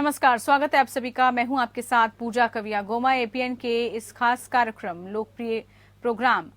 नमस्कार, स्वागत है आप सभी का। मैं हूं आपके साथ पूजा कविया गोमा। एपीएन के इस खास कार्यक्रम लोकप्रिय प्रोग्राम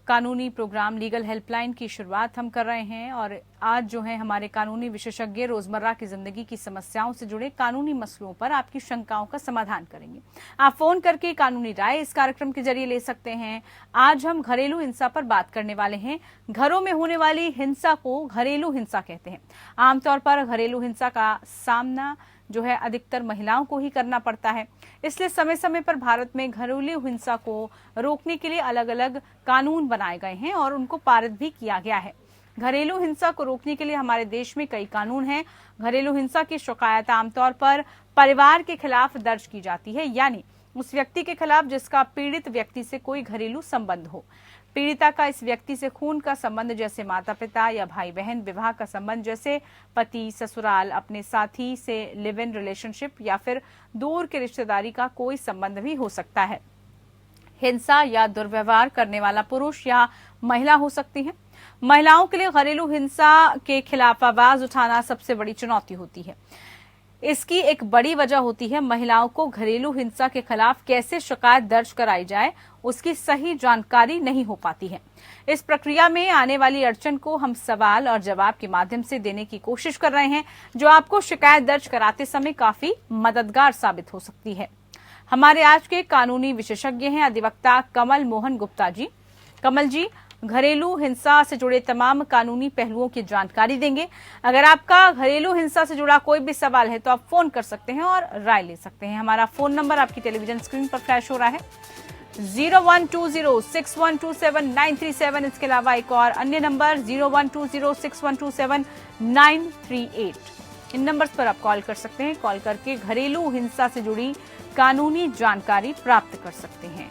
कानूनी प्रोग्राम लीगल हेल्पलाइन की शुरुआत हम कर रहे हैं और आज जो है हमारे कानूनी विशेषज्ञ रोजमर्रा की जिंदगी की समस्याओं से जुड़े कानूनी मसलों पर आपकी शंकाओं का समाधान करेंगे। आप फोन करके कानूनी राय इस कार्यक्रम के जरिए ले सकते हैं। आज हम घरेलू हिंसा पर बात करने वाले हैं। घरों में होने वाली हिंसा को घरेलू हिंसा कहते हैं। आमतौर पर घरेलू हिंसा का सामना जो है अधिकतर महिलाओं को ही करना पड़ता है। इसलिए समय समय पर भारत में घरेलू हिंसा को रोकने के लिए अलग अलग कानून बनाए गए हैं और उनको पारित भी किया गया है। घरेलू हिंसा को रोकने के लिए हमारे देश में कई कानून हैं। घरेलू हिंसा की शिकायत आमतौर पर परिवार के खिलाफ दर्ज की जाती है, यानी उस व्यक्ति के खिलाफ जिसका पीड़ित व्यक्ति से कोई घरेलू संबंध हो। पीड़िता का इस व्यक्ति से खून का संबंध जैसे माता पिता या भाई बहन, विवाह का संबंध जैसे पति, ससुराल, अपने साथी से लिव इन रिलेशनशिप या फिर दूर के रिश्तेदारी का कोई संबंध भी हो सकता है। हिंसा या दुर्व्यवहार करने वाला पुरुष या महिला हो सकती है। महिलाओं के लिए घरेलू हिंसा के खिलाफ आवाज उठाना सबसे बड़ी चुनौती होती है। इसकी एक बड़ी वजह होती है महिलाओं को घरेलू हिंसा के खिलाफ कैसे शिकायत दर्ज कराई जाए, उसकी सही जानकारी नहीं हो पाती है। इस प्रक्रिया में आने वाली अड़चन को हम सवाल और जवाब के माध्यम से देने की कोशिश कर रहे हैं, जो आपको शिकायत दर्ज कराते समय काफी मददगार साबित हो सकती है। हमारे आज के कानूनी विशेषज्ञ हैं अधिवक्ता कमल मोहन गुप्ता जी। कमल जी घरेलू हिंसा से जुड़े तमाम कानूनी पहलुओं की जानकारी देंगे। अगर आपका घरेलू हिंसा से जुड़ा कोई भी सवाल है तो आप फोन कर सकते हैं और राय ले सकते हैं। हमारा फोन नंबर आपकी टेलीविजन स्क्रीन पर फ्लैश हो रहा है 0120612793 इसके अलावा एक और अन्य नंबर 0120612793 इन नंबर्स पर आप कॉल कर सकते हैं। कॉल करके घरेलू हिंसा से जुड़ी कानूनी जानकारी प्राप्त कर सकते हैं।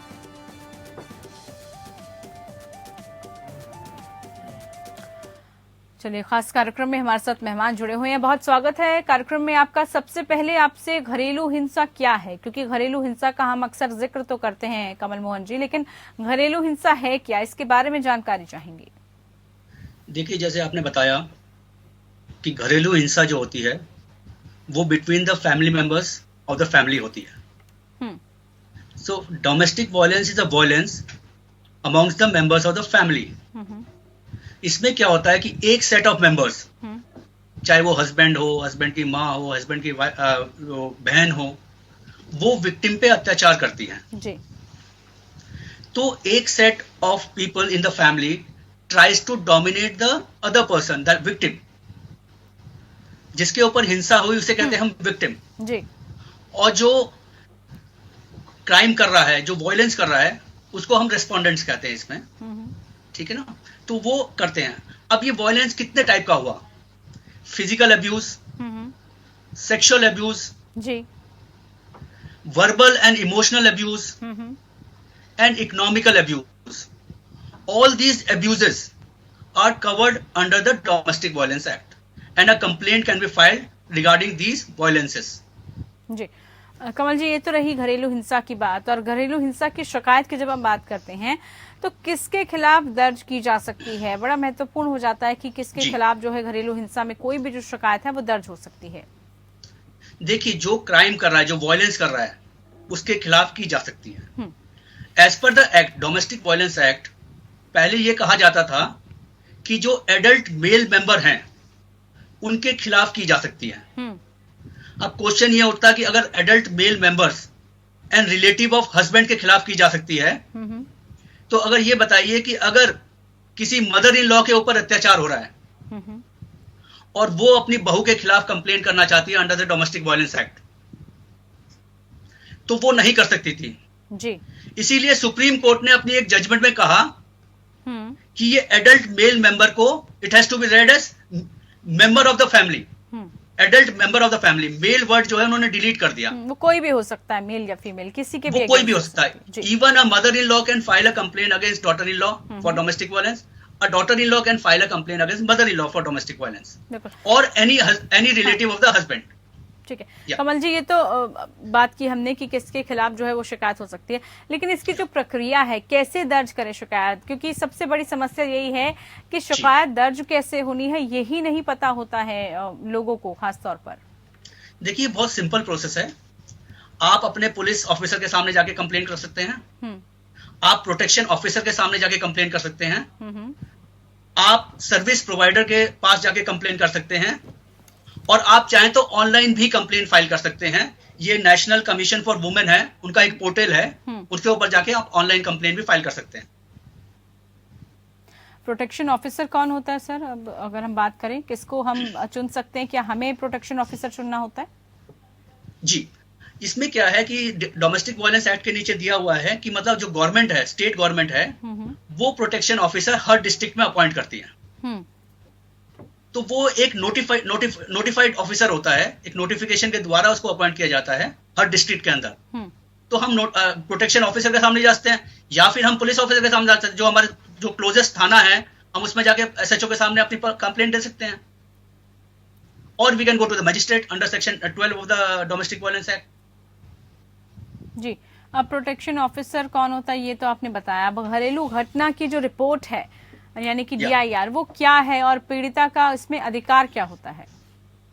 चलिए, खास कार्यक्रम में हमारे साथ मेहमान जुड़े हुए हैं। बहुत स्वागत है कार्यक्रम में आपका। सबसे पहले आपसे घरेलू हिंसा क्या है, क्योंकि घरेलू हिंसा का हम अक्सर जिक्र तो करते हैं कमल मोहन जी, लेकिन घरेलू हिंसा है क्या, इसके बारे में जानकारी चाहेंगे। देखिए, जैसे आपने बताया कि घरेलू हिंसा जो होती है वो between the family members of the family होती है। So domestic violence is a violence amongst the members of the family. इसमें क्या होता है कि एक सेट ऑफ मेंबर्स, चाहे वो हस्बैंड हो, हस्बैंड की माँ हो, हस्बैंड की बहन हो, वो विक्टिम पे अत्याचार करती है जी। तो एक set of people in the family tries to dominate the other person, the victim. जिसके ऊपर हिंसा हुई उसे कहते हैं हम विक्टिम जी। और जो क्राइम कर रहा है, जो वायलेंस कर रहा है, उसको हम रेस्पोंडेंट्स कहते हैं इसमें, ठीक है ना। तो वो करते हैं। अब ये वायलेंस कितने टाइप का हुआ? फिजिकल अब्यूज, सेक्सुअल अब्यूज जी, verbal and emotional abuse and economical abuse. All these abuses are covered under the domestic violence act and a complaint can be filed regarding these violences जी। कमल जी, ये तो रही घरेलू हिंसा की बात। और घरेलू हिंसा की शिकायत की जब हम बात करते हैं तो किसके खिलाफ दर्ज की जा सकती है? बड़ा महत्वपूर्ण हो जाता है कि किसके खिलाफ जो है घरेलू हिंसा में कोई भी जो शिकायत है वो दर्ज हो सकती है। देखिए, जो क्राइम कर रहा है, जो वायलेंस कर रहा है, उसके खिलाफ की जा सकती है। As per the act, domestic violence act, पहले ये कहा जाता था कि जो एडल्ट मेल मेंबर हैं उनके खिलाफ की जा सकती है। अब क्वेश्चन ये उठता कि अगर adult male members and relative of husband के खिलाफ की जा सकती है, तो अगर ये बताइए कि अगर किसी मदर इन लॉ के ऊपर अत्याचार हो रहा है और वो अपनी बहू के खिलाफ कंप्लेन करना चाहती है under the domestic violence act, तो वो नहीं कर सकती थी जी। इसीलिए सुप्रीम कोर्ट ने अपनी एक जजमेंट में कहा कि ये एडल्ट मेल मेंबर को it has to be read as member of the family, adult member of the family. Male word जो है उन्होंने डिलीट कर दिया। वो कोई भी हो सकता है, मेल या फीमेल, किसी के वो कोई भी हो सकता है। Even a mother in law can file a complaint against daughter in law for domestic violence. A daughter in law can file a complaint against mother in law for domestic violence और any relative of the husband. ठीक है कमल जी, ये तो बात की हमने कि किसके खिलाफ जो है वो शिकायत हो सकती है, लेकिन इसकी जो प्रक्रिया है, कैसे दर्ज करें शिकायत? क्योंकि सबसे बड़ी समस्या यही है कि शिकायत दर्ज कैसे होनी है, यही नहीं पता होता है लोगों को, खास तौर पर। देखिए बहुत सिंपल प्रोसेस है। आप अपने पुलिस ऑफिसर के सामने जाके कंप्लेन कर सकते हैं, आप प्रोटेक्शन ऑफिसर के सामने जाके कंप्लेन कर सकते हैं, आप सर्विस प्रोवाइडर के पास जाके कंप्लेन कर सकते हैं, और आप चाहें तो ऑनलाइन भी कंप्लेन फाइल कर सकते हैं। ये नेशनल कमीशन फॉर वुमेन है, उनका एक पोर्टल है, उसके ऊपर जाके आप ऑनलाइन कंप्लेन भी फाइल कर सकते हैं। प्रोटेक्शन ऑफिसर कौन होता है सर? अब अगर हम बात करें, किसको हम चुन सकते हैं? क्या हमें प्रोटेक्शन ऑफिसर चुनना होता है? जी, इसमें क्या है कि डोमेस्टिक वायलेंस एक्ट के नीचे दिया हुआ है कि मतलब जो गवर्नमेंट है, स्टेट गवर्नमेंट है, वो प्रोटेक्शन ऑफिसर हर डिस्ट्रिक्ट में अपॉइंट करती है। तो वो एक नोटिफाइड ऑफिसर होता है, एक नोटिफिकेशन के द्वारा उसको अपॉइंट किया जाता है हर डिस्ट्रिक्ट के अंदर। तो हम प्रोटेक्शन ऑफिसर के सामने जाते हैं, या फिर हम पुलिस ऑफिसर के सामने जाते हैं, जो हमारे जो क्लोजेस्ट थाना है, हम उसमें जाके एसएचओ के सामने अपनी कंप्लेंट दे सकते हैं, और we can go to the magistrate under section 12 of the domestic violence act. जी, अब प्रोटेक्शन ऑफिसर कौन होता है ये तो आपने बताया। अब घरेलू घटना की जो रिपोर्ट है, यानी कि DIR, वो क्या है और पीड़िता का इसमें अधिकार क्या होता है,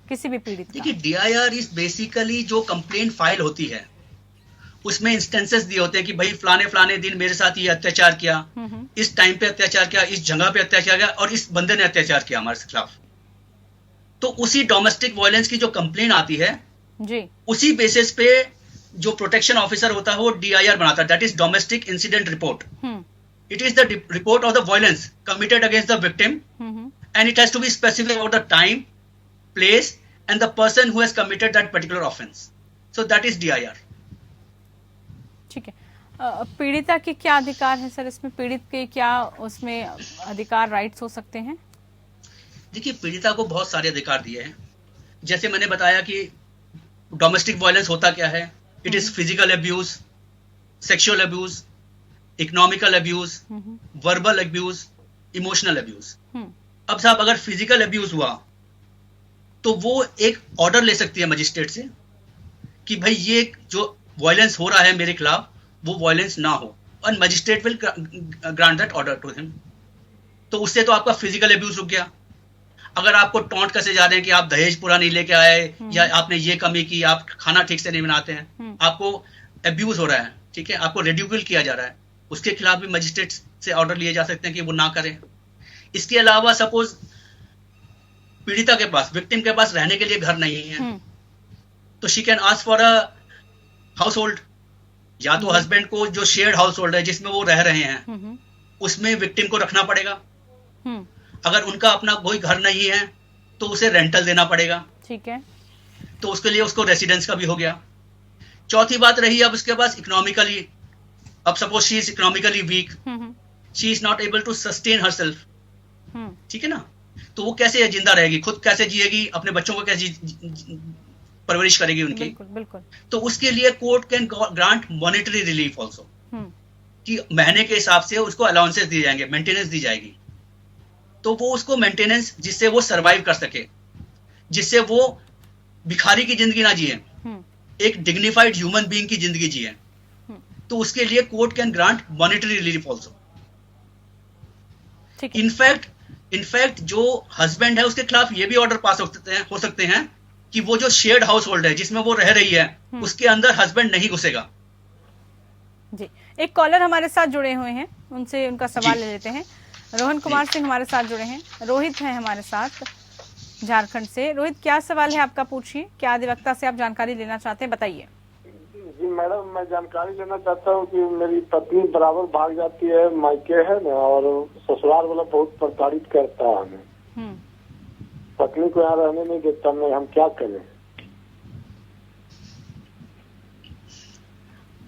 किसी भी पीड़ित का? देखिए, DIR इज बेसिकली जो कंप्लेंट फाइल होती है, उसमें इंस्टेंसेस दिए होते हैं कि भाई फलाने फलाने दिन मेरे साथ ये अत्याचार किया, इस टाइम पे अत्याचार किया, इस जगह पे अत्याचार किया, और इस बंदे ने अत्याचार किया हमारे खिलाफ। तो उसी डोमेस्टिक वायलेंस की जो कंप्लेंट आती है जी, उसी बेसिस पे जो प्रोटेक्शन ऑफिसर होता है वो DIR बनाता है, that is domestic incident report. It is the report of the violence committed against the victim, and it has to be specific about the time, place, and the person who has committed that particular offense. So that is DIR. ठीक है। पीड़िता के क्या अधिकार है sir इसमें? पीड़ित के क्या उसमें अधिकार, राइट्स हो सकते हैं? देखिए, पीड़िता को बहुत सारे अधिकार दिए हैं। जैसे मैंने बताया कि डोमेस्टिक वायलेंस होता क्या है, it is physical abuse, sexual abuse, economical abuse, verbal abuse, emotional abuse. अब साहब, अगर फिजिकल अब्यूज हुआ तो वो एक ऑर्डर ले सकती है मजिस्ट्रेट से कि भाई ये जो वायलेंस हो रहा है मेरे खिलाफ, वो वायलेंस ना हो, और magistrate will grant that order to him. तो उससे तो आपका फिजिकल अब्यूज रुक गया। अगर आपको टॉन्ट कसे जा रहे हैं कि आप दहेज पूरा नहीं लेके आए, या आपने ये कमी की, आप खाना ठीक से नहीं बनाते हैं, आपको अब्यूज हो रहा है, ठीक है, आपको रिड्यूकल किया जा रहा है, उसके खिलाफ भी मजिस्ट्रेट से ऑर्डर लिए जा सकते हैं कि वो ना करें। इसके अलावा सपोज पीड़िता के पास, विक्टिम के पास रहने के लिए घर नहीं है, तो she can ask for a house hold, या तो हस्बैंड को जो शेयर्ड हाउस होल्ड है जिसमें वो रह रहे हैं उसमें विक्टिम को रखना पड़ेगा। अगर उनका अपना कोई घर नहीं है तो उसे रेंटल देना पड़ेगा, ठीक है, तो उसके लिए उसको रेसिडेंस का भी हो गया। चौथी बात रही अब उसके पास इकोनॉमिकली, अब suppose she is economically weak, she is not able to sustain herself, ठीक है ना, तो वो कैसे जिंदा रहेगी, खुद कैसे जिएगी, अपने बच्चों को कैसे परवरिश करेगी उनकी? बिल्कुल, बिल्कुल। तो उसके लिए court can grant monetary relief also, कि महीने के हिसाब से उसको अलाउंसेस दिए जाएंगे, मेंटेनेंस दी जाएगी, तो वो उसको मेंटेनेंस, जिससे वो सरवाइव कर सके, जिससे वो भिखारी की जिंदगी ना जिए, एक डिग्निफाइड ह्यूमन बीइंग की जिंदगी जिए, तो उसके लिए court can grant monetary relief also. In fact जो हस्बैंड है उसके खिलाफ ये भी ऑर्डर पास हो सकते हैं कि वो जो शेयर्ड हाउस होल्ड है जिसमें वो रह रही है, उसके अंदर हस्बैंड नहीं घुसेगा। जी, एक कॉलर हमारे साथ जुड़े हुए हैं, उनसे उनका सवाल ले लेते हैं। रोहन कुमार सिंह हमारे साथ जुड़े हैं। रोहित है हमारे साथ झारखंड से। रोहित, क्या सवाल है आपका, पूछिए। क्या अधिवक्ता से आप जानकारी लेना चाहते हैं, बताइए। जी मैडम, मैं जानकारी लेना चाहता हूँ कि मेरी पत्नी बराबर भाग जाती है, मायके है ना, और ससुराल वाला बहुत प्रताड़ित करता है हमें, पत्नी को यहाँ रहने नहीं देता, मैं हम क्या करें?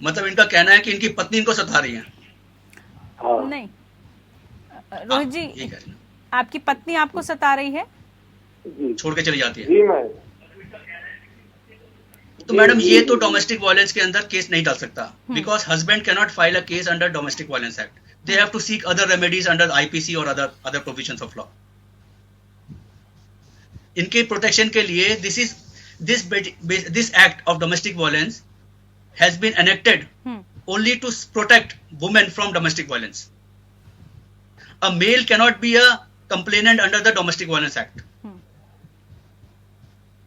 मतलब इनका कहना है कि इनकी पत्नी इनको सता रही है? हाँ। नहीं रोहित जी, आपकी पत्नी आपको सता रही है? छोड़ के चली जाती है? जी मैं। तो मैडम ये तो डोमेस्टिक वायलेंस के अंदर केस नहीं डाल सकता, because husband can not file a case under domestic violence act. They have to seek other remedies under IPC और अदर प्रोविजंस ऑफ लॉ। इनके प्रोटेक्शन के लिए this act of domestic violence has been enacted only to protect women from domestic violence. A male cannot be a complainant under the Domestic Violence Act.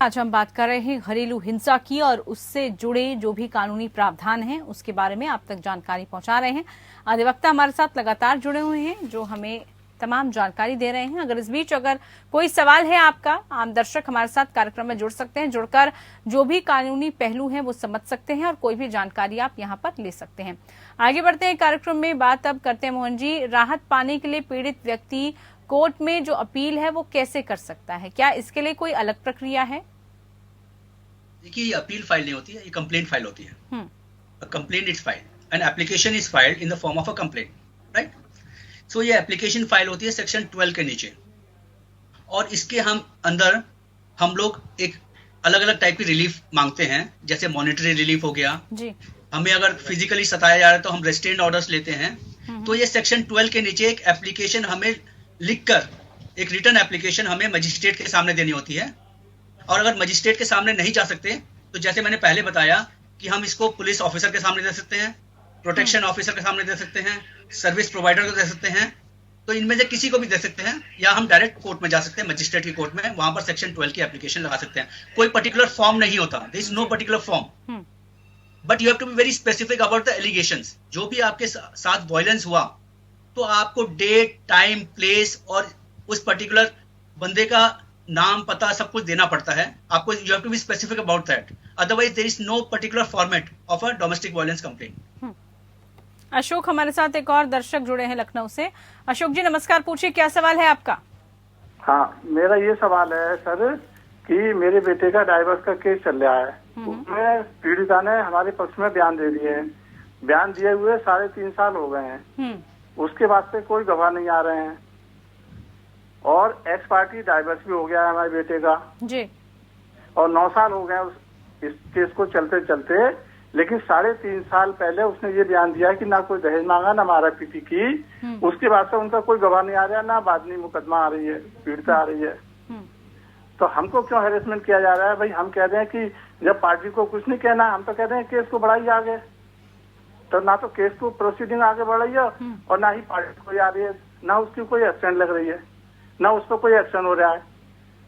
आज हम बात कर रहे हैं घरेलू हिंसा की और उससे जुड़े जो भी कानूनी प्रावधान हैं उसके बारे में आप तक जानकारी पहुंचा रहे हैं। अधिवक्ता हमारे साथ लगातार जुड़े हुए हैं जो हमें तमाम जानकारी दे रहे हैं। अगर इस बीच अगर कोई सवाल है आपका, आम दर्शक हमारे साथ कार्यक्रम में जुड़ सकते हैं, जुड़कर जो भी कानूनी पहलू हैं वो समझ सकते हैं और कोई भी जानकारी आप यहाँ पर ले सकते हैं। आगे बढ़ते हैं कार्यक्रम में, बात अब करते हैं मोहन जी, राहत पाने के लिए पीड़ित व्यक्ति कोर्ट में जो अपील है वो कैसे कर सकता है? क्या इसके लिए कोई अलग प्रक्रिया है? देखिए, ये अपील फाइल नहीं होती है, ये कंप्लेंट फाइल होती है। Complaint is file, an application is filed in the form of a complaint, right? So ये एप्लीकेशन फाइल होती है सेक्शन 12 के नीचे, और इसके अंदर हम लोग एक अलग अलग टाइप की रिलीफ मांगते हैं, जैसे मॉनिटरी रिलीफ हो गया जी। हमें अगर फिजिकली सताया जा रहा है तो हम रेस्ट्रेंट ऑर्डर्स लेते हैं। तो ये सेक्शन 12 के नीचे एक एप्लीकेशन हमें लिखकर, एक रिटर्न एप्लीकेशन हमें मजिस्ट्रेट के सामने देनी होती है। और अगर मजिस्ट्रेट के सामने नहीं जा सकते तो जैसे मैंने पहले बताया कि हम इसको पुलिस ऑफिसर के सामने दे सकते हैं, प्रोटेक्शन ऑफिसर के सामने दे सकते हैं, सर्विस प्रोवाइडर को दे सकते हैं, तो इनमें से किसी को भी दे सकते हैं, या हम डायरेक्ट कोर्ट में जा सकते हैं, मजिस्ट्रेट की कोर्ट में, वहां पर सेक्शन 12 की एप्लीकेशन लगा सकते हैं। कोई पर्टिकुलर फॉर्म नहीं होता, there is no particular form, but you have to be very specific about the allegations. जो भी आपके साथ वायलेंस हुआ तो आपको डेट, टाइम, प्लेस और उस पर्टिकुलर बंदे का नाम, पता सब कुछ देना पड़ता है आपको। You have to be specific about that, otherwise there is no particular format of a domestic violence complaint. Ashok हमारे साथ एक और दर्शक जुड़े हैं लखनऊ से। अशोक जी नमस्कार, पूछिए क्या सवाल है आपका? हाँ, मेरा ये सवाल है सर कि मेरे बेटे का डाइवोर्स का केस चल रहा है। उसमें पीड़िता ने हमारे पक्ष में बयान दे दिए हैं। बयान दिए हुए 3.5 साल हो गए हैं, उसके बाद से कोई गवाह नहीं आ रहे हैं, और एक्स पार्टी डाइवोर्स भी हो गया है हमारे बेटे का जी, और 9 साल हो गए इस केस को चलते चलते। लेकिन 3.5 साल पहले उसने ये बयान दिया कि ना कोई दहेज मांगा, ना मारा पीटी की। उसके बाद से उनका कोई गवाह नहीं आ रहा, ना बादनी मुकदमा आ रही है, पीड़िता आ रही है। तो हमको क्यों हेरेसमेंट किया जा रहा है? भाई हम कह रहे हैं कि जब पार्टी को कुछ नहीं कहना, हम तो कहते हैं केस को बढ़ाइए आगे। तो ना तो केस को प्रोसीडिंग आगे बढ़ाइए और ना ही पार्टी कोई आ रही है, ना उसकी कोई एक्शन लग रही है, ना उस पर कोई एक्शन हो रहा है।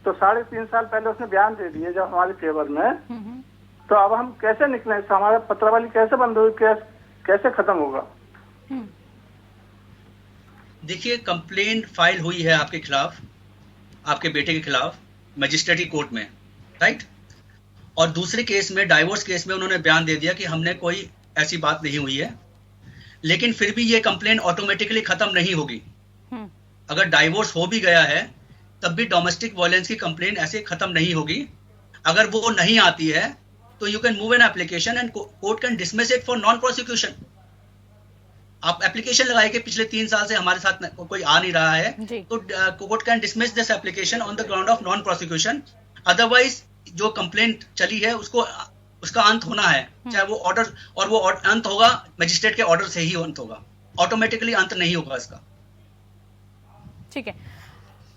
तो 3.5 साल पहले उसने बयान दे दिए जब हमारे फेवर में, तो अब हम कैसे निकले? हमारा पत्रावली कैसे बंद होगी, कैसे खत्म होगा? देखिए, कंप्लेंट फाइल हुई है आपके खिलाफ, आपके बेटे के खिलाफ मजिस्ट्रेटी कोर्ट में, राइट? और दूसरे केस में, डाइवोर्स केस में, उन्होंने बयान दे दिया कि हमने कोई ऐसी बात नहीं हुई है। लेकिन फिर भी ये कंप्लेंट ऑटोमेटिकली खत्म नहीं होगी। अगर डाइवोर्स हो भी गया है तब भी डोमेस्टिक वायलेंस की कंप्लेंट ऐसे खत्म नहीं होगी। अगर वो नहीं आती है तो you can move an application and court can dismiss it for non prosecution. आप एप्लीकेशन लगाए कि पिछले 3 साल से हमारे साथ कोई आ नहीं रहा है, तो court can dismiss this application on the ground of non prosecution. Otherwise जो कंप्लेंट चली है उसका अंत होना है, चाहे वो ऑर्डर, और वो अंत होगा मजिस्ट्रेट के ऑर्डर से ही अंत होगा, ऑटोमेटिकली अंत नहीं होगा इसका। ठीक है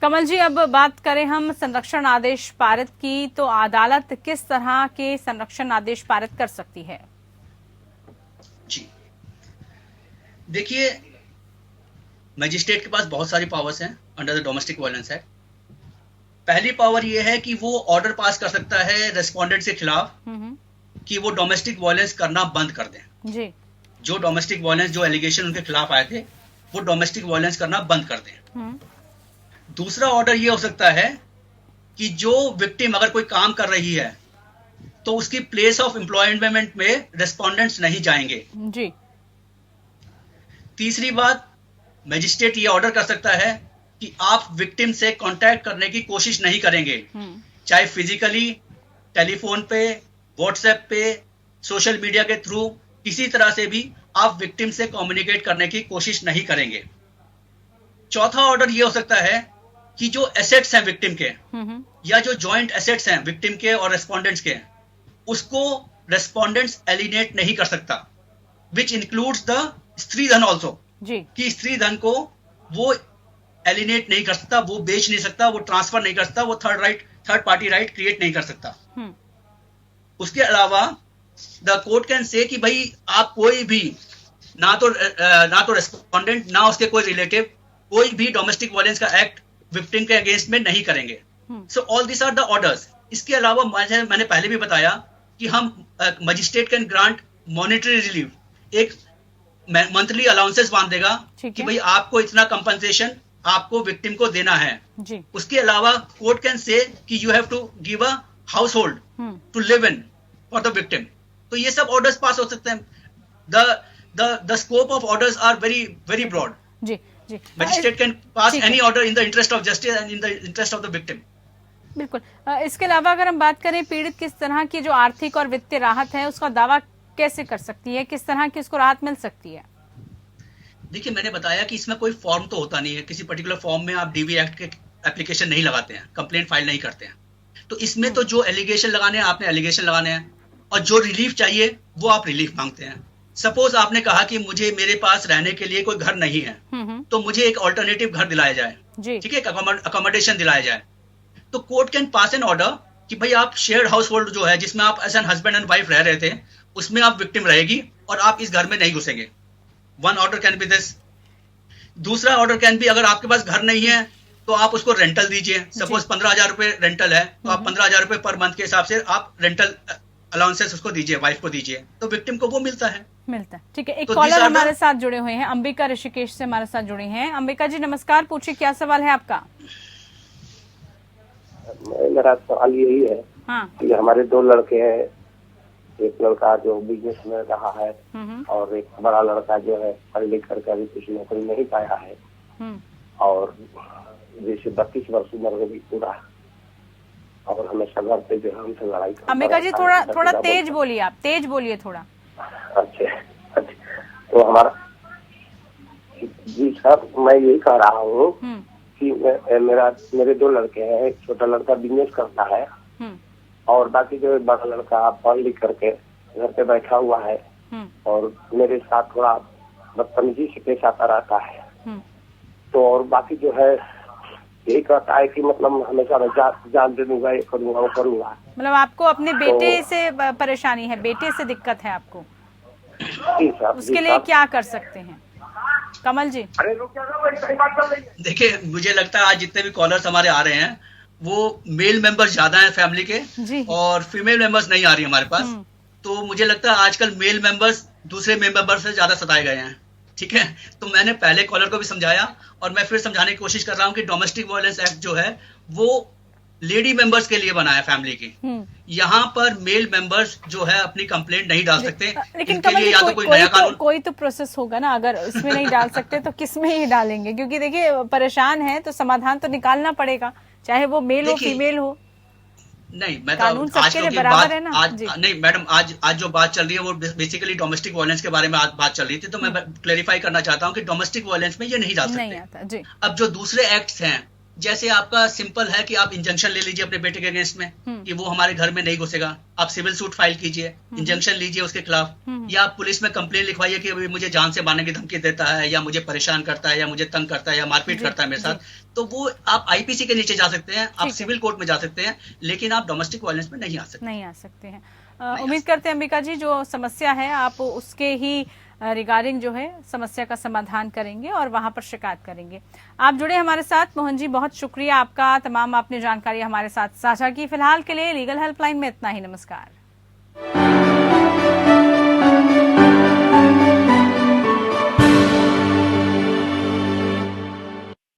कमल जी, अब बात करें हम संरक्षण आदेश पारित की, तो अदालत किस तरह के संरक्षण आदेश पारित कर सकती है? जी देखिए, मजिस्ट्रेट के पास बहुत सारी पावर्स हैं under the domestic violence act. पहली पावर ये है कि वो ऑर्डर पास कर सकता है रेस्पोंडेंट के खिलाफ कि वो डोमेस्टिक वायलेंस करना बंद कर दें जी। जो डोमेस्टिक वायलेंस, जो एलिगेशन उनके खिलाफ आए थे, वो डोमेस्टिक वायलेंस करना बंद कर दें। दूसरा ऑर्डर ये हो सकता है कि जो विक्टिम अगर कोई काम कर रही है तो उसकी प्लेस ऑफ एम्प्लॉयमेंट में रेस्पोंडेंट्स नहीं जाएंगे जी। तीसरी बात, मजिस्ट्रेट ये ऑर्डर कर सकता है कि आप विक्टिम से कांटेक्ट करने की कोशिश नहीं करेंगे, चाहे फिजिकली, टेलीफोन पे, व्हाट्सएप पे, सोशल मीडिया के थ्रू, किसी तरह से भी आप विक्टिम से कम्युनिकेट करने की कोशिश नहीं करेंगे। चौथा ऑर्डर ये हो सकता है कि जो एसेट्स हैं विक्टिम के, या जो जॉइंट एसेट्स हैं विक्टिम के और रेस्पोंडेंट्स के, उसको रेस्पोंडेंट्स एलिनेट नहीं कर सकता, विच इंक्लूड्स द स्त्री धन ऑल्सो, कि स्त्री धन को वो एलिनेट नहीं कर सकता, वो बेच नहीं सकता, वो ट्रांसफर नहीं कर सकता, वो थर्ड पार्टी राइट क्रिएट नहीं कर सकता। उसके अलावा द कोर्ट कैन से कि भाई आप कोई भी, ना तो रेस्पोंडेंट, ना उसके कोई रिलेटिव, कोई भी डोमेस्टिक वायलेंस का एक्ट विक्टिम के अगेंस्ट में नहीं करेंगे। So all this are the orders इसके अलावा मैंने पहले भी बताया कि हम magistrate can grant monetary relief, एक मंथली अलाउंसेस बांध देगा कि भाई आपको इतना कंपनसेशन आपको विक्टिम को देना है जी। उसके अलावा कोर्ट कैन से कि you have to give a household to live in for the victim. तो ये सब ऑर्डर्स पास हो सकते हैं। The scope of orders are very very broad. जी जी। Magistrate can pass any order in the interest of justice and in the interest of the victim. बिल्कुल। इसके अलावा अगर हम बात करें पीड़ित किस तरह की जो आर्थिक और वित्तीय राहत है उसका दावा कैसे कर सकती है, किस तरह की उसको राहत मिल सकती है? देखिए, मैंने बताया कि इसमें कोई फॉर्म तो होता नहीं है, किसी पर्टिकुलर फॉर्म में आप डीवी एक्ट के एप्लीकेशन नहीं लगाते हैं, कंप्लेंट फाइल नहीं करते हैं। तो इसमें तो जो एलिगेशन लगाने हैं आपने एलिगेशन लगाने हैं, और जो रिलीफ चाहिए वो आप रिलीफ मांगते हैं। सपोज आपने कहा कि मुझे मेरे पास रहने के लिए कोई घर नहीं है, तो मुझे एक ऑल्टरनेटिव घर दिलाया जाए, ठीक है, अकोमोडेशन दिलाया जाए। तो court can pass an order कि भाई आप शेयर्ड हाउस होल्ड जो है जिसमें आप as an husband and wife रह रहे थे उसमें आप विक्टिम रहेगी और आप इस घर में नहीं घुसेंगे। One order can be this. दूसरा ऑर्डर कैन बी, अगर आपके पास घर नहीं है तो आप उसको रेंटल दीजिए। सपोज 15,000 रुपए रेंटल है तो आप 15,000 रुपए पर मंथ के हिसाब से आप रेंटल अलाउंसेस उसको दीजिए, वाइफ को दीजिए, तो विक्टिम को वो मिलता है। ठीक है। एक कॉलर हमारे साथ जुड़े हुए हैं, अंबिका ऋषिकेश से हमारे साथ जुड़े हैं। अंबिका जी नमस्कार, पूछिए क्या सवाल है आपका? मेरा सवाल यही है कि हमारे 2 लड़के हैं, एक लड़का जो बिजनेस में रहा है और एक बड़ा लड़का जो है पढ़ लिख करके अभी कुछ नौकरी नहीं पाया है और जैसे 32 वर्ष उम्र में भी पूरा, और हमेशा घर पे जो है हमसे लड़ाई करता। अंबिका जी थोड़ा तेज बोलिए, आप तेज बोलिए थोड़ा। अच्छा, तो हमारा जी सर, मैं यही कह रहा हूँ कि मेरे 2 लड़के हैं, एक छोटा लड़का बिजनेस करता है और बाकी जो बड़ा लड़का पढ़ लिख करके घर पे बैठा हुआ है और मेरे साथ थोड़ा बदतमीजी से पेश आता रहता है। तो और बाकी जो है यही कहता है कि मतलब हमेशा मैं जान दे दूंगा, ये करूंगा वो करूंगा। मतलब आपको अपने बेटे से परेशानी है, बेटे से दिक्कत है आपको? जी सर। उसके लिए क्या कर सकते हैं कमल जी? देखिए, मुझे लगता है आज जितने भी कॉलर्स हमारे आ रहे हैं वो मेल मेंबर्स ज्यादा हैं फैमिली के और फीमेल मेंबर्स नहीं आ रही हमारे पास। तो मुझे लगता है आजकल मेल मेंबर्स दूसरे मेल मेंबर से ज्यादा सताए गए हैं, ठीक है। तो मैंने पहले कॉलर को भी समझाया और मैं फिर समझाने की कोशिश कर रहा हूँ कि डोमेस्टिक वायलेंस एक्ट जो है वो लेडी मेंबर्स के लिए बना है फैमिली की। यहाँ पर मेल मेंबर्स जो है अपनी कंप्लेंट नहीं डाल सकते। लेकिन कमल जी, कोई तो प्रोसेस होगा ना, अगर इसमें नहीं डाल सकते तो किस में ही डालेंगे? क्योंकि देखिए परेशान है तो समाधान तो निकालना पड़ेगा, चाहे वो मेल हो फीमेल हो। नहीं, मैं कानून तो आज सबके लिए बराबर है ना। नहीं मैडम, आज जो बात चल रही है वो बेसिकली डोमेस्टिक वायलेंस के बारे में आज बात चल रही थी, तो मैं क्लेरिफाई करना चाहता हूँ कि डोमेस्टिक वायलेंस में ये नहीं डाल सकते। नहीं आता जी। अब जो दूसरे एक्ट्स हैं, जैसे आपका सिंपल है कि आप इंजंक्शन ले लीजिए अपने बेटे के अगेंस्ट में कि वो हमारे घर में नहीं घुसेगा, आप सिविल सूट फाइल कीजिए, इंजंक्शन लीजिए उसके खिलाफ, या आप पुलिस में कंप्लेन लिखवाइए कि मुझे जान से मारने की धमकी देता है या मुझे परेशान करता है या मुझे तंग करता है या मारपीट करता है मेरे साथ, तो वो आप आईपीसी के नीचे जा सकते हैं, आप सिविल कोर्ट में जा सकते हैं, लेकिन आप डोमेस्टिक वायलेंस में नहीं आ सकते हैं। उम्मीद करते हैं अंबिका जी जो समस्या है आप उसके ही रिगार्डिंग जो है समस्या का समाधान करेंगे और वहां पर शिकायत करेंगे। आप जुड़े हमारे साथ। मोहन जी बहुत शुक्रिया आपका, तमाम आपने जानकारी हमारे साथ साझा की। फिलहाल के लिए लीगल हेल्पलाइन में इतना ही। नमस्कार।